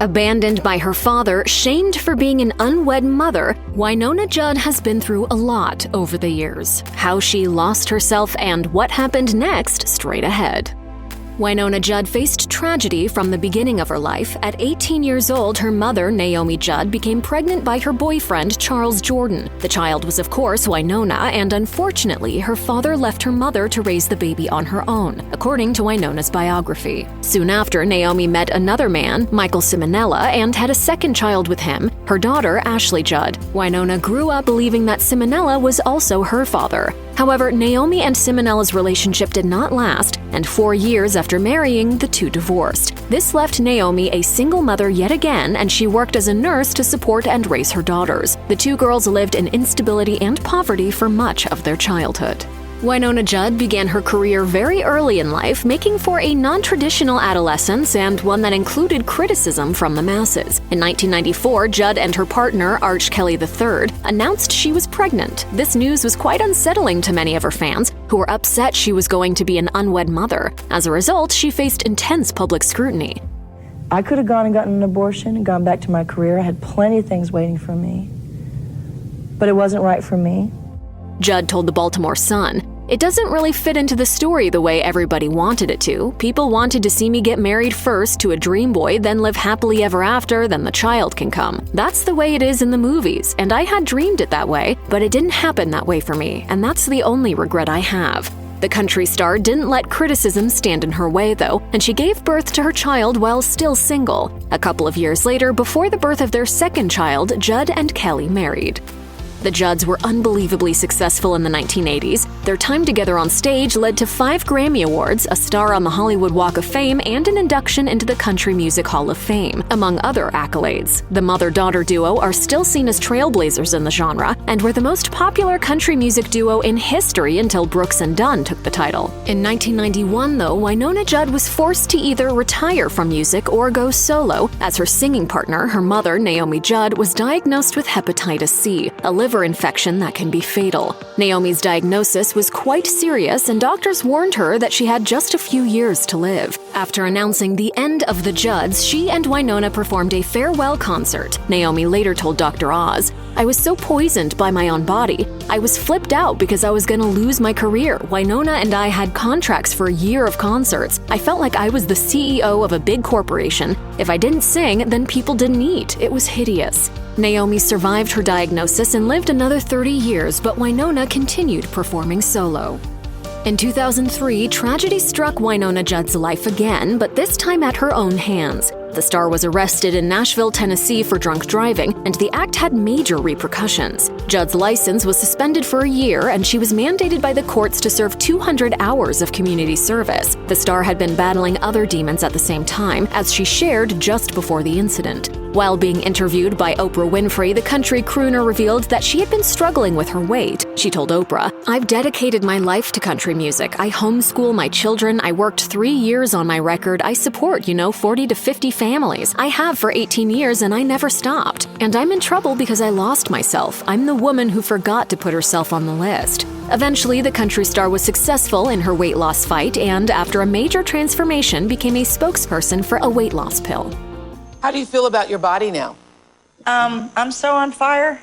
Abandoned by her father, shamed for being an unwed mother, Wynonna Judd has been through a lot over the years. How she lost herself and what happened next, straight ahead. Wynonna Judd faced tragedy from the beginning of her life. At 18 years old, her mother, Naomi Judd, became pregnant by her boyfriend, Charles Jordan. The child was, of course, Wynonna, and unfortunately, her father left her mother to raise the baby on her own, according to Wynonna's biography. Soon after, Naomi met another man, Michael Simonella, and had a second child with him, her daughter, Ashley Judd. Wynonna grew up believing that Simonella was also her father. However, Naomi and Simonella's relationship did not last, and 4 years after marrying, the two divorced. This left Naomi a single mother yet again, and she worked as a nurse to support and raise her daughters. The two girls lived in instability and poverty for much of their childhood. Wynonna Judd began her career very early in life, making for a non-traditional adolescence and one that included criticism from the masses. In 1994, Judd and her partner, Arch Kelly III, announced she was pregnant. This news was quite unsettling to many of her fans, who were upset she was going to be an unwed mother. As a result, she faced intense public scrutiny. I could have gone and gotten an abortion and gone back to my career. I had plenty of things waiting for me, but it wasn't right for me. Judd told the Baltimore Sun, "It doesn't really fit into the story the way everybody wanted it to. People wanted to see me get married first to a dream boy, then live happily ever after, then the child can come. That's the way it is in the movies, and I had dreamed it that way, but it didn't happen that way for me, and that's the only regret I have." The country star didn't let criticism stand in her way, though, and she gave birth to her child while still single. A couple of years later, before the birth of their second child, Judd and Kelly married. The Judds were unbelievably successful in the 1980s. Their time together on stage led to 5 Grammy Awards, a star on the Hollywood Walk of Fame, and an induction into the Country Music Hall of Fame, among other accolades. The mother-daughter duo are still seen as trailblazers in the genre, and were the most popular country music duo in history until Brooks and Dunn took the title. In 1991, though, Wynonna Judd was forced to either retire from music or go solo, as her singing partner, her mother, Naomi Judd, was diagnosed with hepatitis C, a liver infection that can be fatal. Naomi's diagnosis was quite serious, and doctors warned her that she had just a few years to live. After announcing the end of the Judds, she and Wynonna performed a farewell concert. Naomi later told Dr. Oz, "I was so poisoned by my own body. I was flipped out because I was going to lose my career. Wynonna and I had contracts for a year of concerts. I felt like I was the CEO of a big corporation. If I didn't sing, then people didn't eat. It was hideous." Naomi survived her diagnosis and lived another 30 years, but Wynonna continued performing solo. In 2003, tragedy struck Wynonna Judd's life again, but this time at her own hands. The star was arrested in Nashville, Tennessee for drunk driving, and the act had major repercussions. Judd's license was suspended for a year, and she was mandated by the courts to serve 200 hours of community service. The star had been battling other demons at the same time, as she shared just before the incident. While being interviewed by Oprah Winfrey, the country crooner revealed that she had been struggling with her weight. She told Oprah, "I've dedicated my life to country music. I homeschool my children. I worked 3 years on my record. I support, 40 to 50 families. I have for 18 years and I never stopped. And I'm in trouble because I lost myself. I'm the woman who forgot to put herself on the list." Eventually, the country star was successful in her weight loss fight and, after a major transformation, became a spokesperson for a weight loss pill. How do you feel about your body now? I'm so on fire.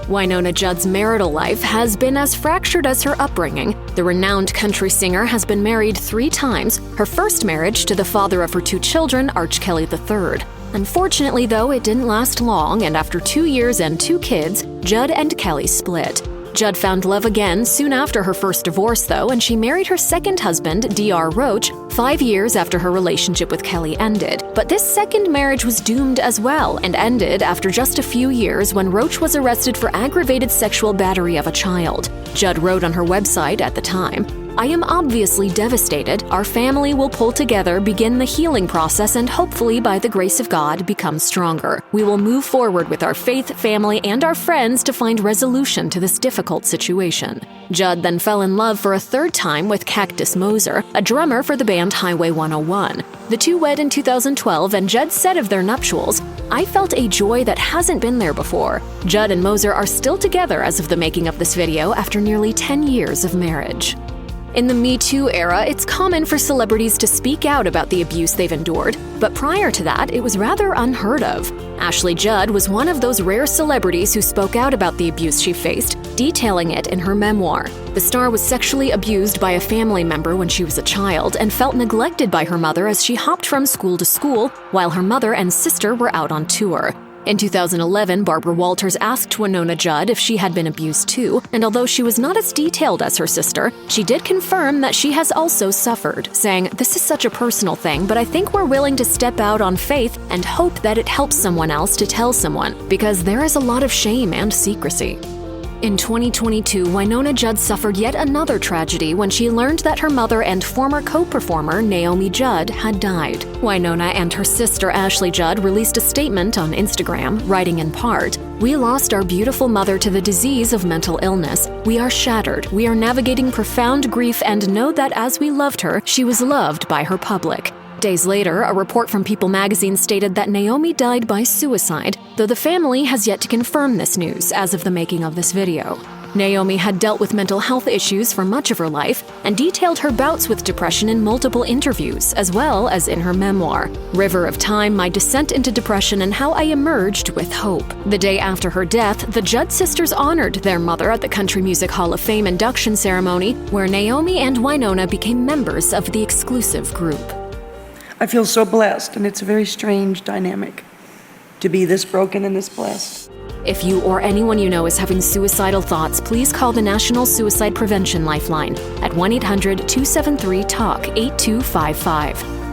Wynonna Judd's marital life has been as fractured as her upbringing. The renowned country singer has been married 3 times, her first marriage to the father of her 2 children, Arch Kelly III. Unfortunately, though, it didn't last long, and after 2 years and 2 kids, Judd and Kelly split. Judd found love again soon after her first divorce, though, and she married her second husband, D.R. Roach, 5 years after her relationship with Kelly ended. But this second marriage was doomed as well, and ended after just a few years when Roach was arrested for aggravated sexual battery of a child. Judd wrote on her website at the time, "I am obviously devastated. Our family will pull together, begin the healing process, and hopefully, by the grace of God, become stronger. We will move forward with our faith, family, and our friends to find resolution to this difficult situation." Judd then fell in love for a 3rd time with Cactus Moser, a drummer for the band Highway 101. The two wed in 2012, and Judd said of their nuptials, "I felt a joy that hasn't been there before." Judd and Moser are still together as of the making of this video after nearly 10 years of marriage. In the MeToo era, it's common for celebrities to speak out about the abuse they've endured, but prior to that, it was rather unheard of. Ashley Judd was one of those rare celebrities who spoke out about the abuse she faced, detailing it in her memoir. The star was sexually abused by a family member when she was a child and felt neglected by her mother as she hopped from school to school while her mother and sister were out on tour. In 2011, Barbara Walters asked Wynonna Judd if she had been abused too, and although she was not as detailed as her sister, she did confirm that she has also suffered, saying, "This is such a personal thing, but I think we're willing to step out on faith and hope that it helps someone else to tell someone, because there is a lot of shame and secrecy." In 2022, Wynonna Judd suffered yet another tragedy when she learned that her mother and former co-performer Naomi Judd had died. Wynonna and her sister Ashley Judd released a statement on Instagram, writing in part, "We lost our beautiful mother to the disease of mental illness. We are shattered. We are navigating profound grief and know that as we loved her, she was loved by her public." Days later, a report from People magazine stated that Naomi died by suicide, though the family has yet to confirm this news as of the making of this video. Naomi had dealt with mental health issues for much of her life and detailed her bouts with depression in multiple interviews, as well as in her memoir, River of Time: My Descent into Depression and How I Emerged with Hope. The day after her death, the Judd sisters honored their mother at the Country Music Hall of Fame induction ceremony, where Naomi and Wynonna became members of the exclusive group. I feel so blessed, and it's a very strange dynamic to be this broken and this blessed. If you or anyone you know is having suicidal thoughts, please call the National Suicide Prevention Lifeline at 1-800-273-TALK-8255.